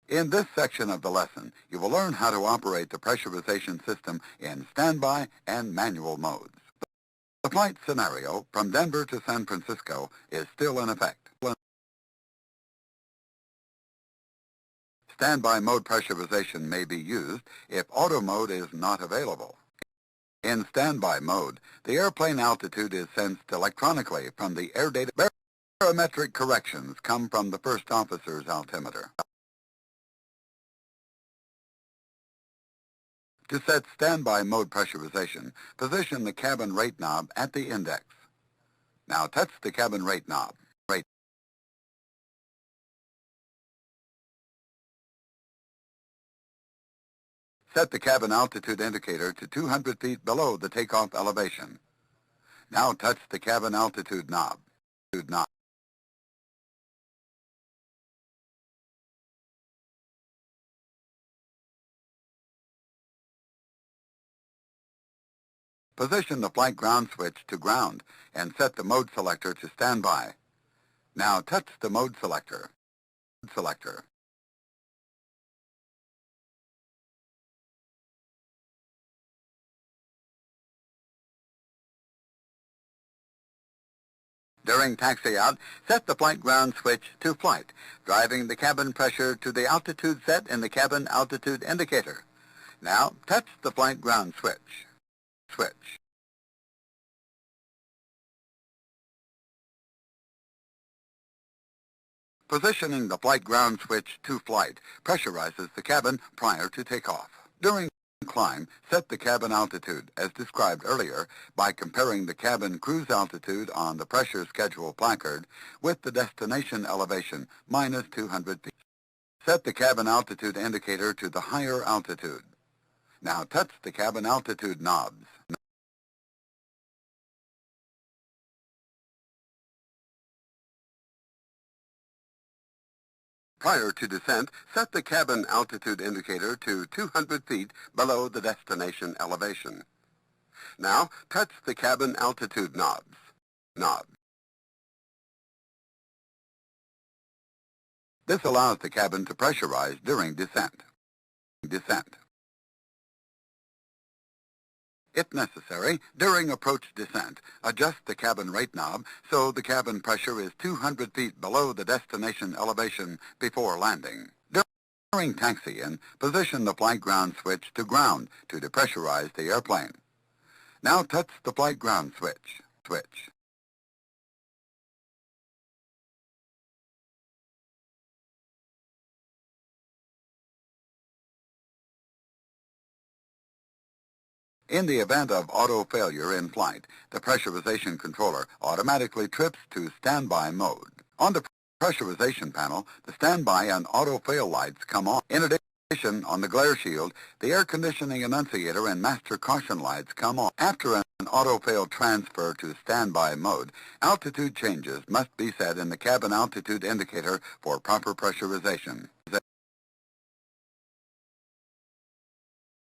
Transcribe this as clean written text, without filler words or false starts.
In this section of the lesson, you will learn how to operate the pressurization system in standby and manual modes. The flight scenario from Denver to San Francisco is still in effect. Standby mode pressurization may be used if auto mode is not available. In standby mode, the airplane altitude is sensed electronically from the air data. Barometric corrections come from the first officer's altimeter. To set standby mode pressurization, position the cabin rate knob at the index. Now touch the cabin rate knob. Set the cabin altitude indicator to 200 feet below the takeoff elevation. Now touch the cabin altitude knob. Position the flight ground switch to ground and set the mode selector to standby. Now touch the mode selector. During taxi-out, set the flight ground switch to flight, driving the cabin pressure to the altitude set in the cabin altitude indicator. Now touch the flight ground switch. Positioning the flight ground switch to flight pressurizes the cabin prior to takeoff. During climb, set the cabin altitude, as described earlier, by comparing the cabin cruise altitude on the pressure schedule placard with the destination elevation, minus 200 feet. Set the cabin altitude indicator to the higher altitude. Now touch the cabin altitude knobs. Prior to descent, set the cabin altitude indicator to 200 feet below the destination elevation. Now, touch the cabin altitude knobs. This allows the cabin to pressurize during descent. If necessary, during approach descent, adjust the cabin rate knob so the cabin pressure is 200 feet below the destination elevation before landing. During taxi-in, position the flight ground switch to ground to depressurize the airplane. Now touch the flight ground switch. In the event of auto failure in flight, the pressurization controller automatically trips to standby mode. On the pressurization panel, the standby and auto fail lights come on. In addition, on the glare shield, the air conditioning annunciator and master caution lights come on. After an auto fail transfer to standby mode, altitude changes must be set in the cabin altitude indicator for proper pressurization.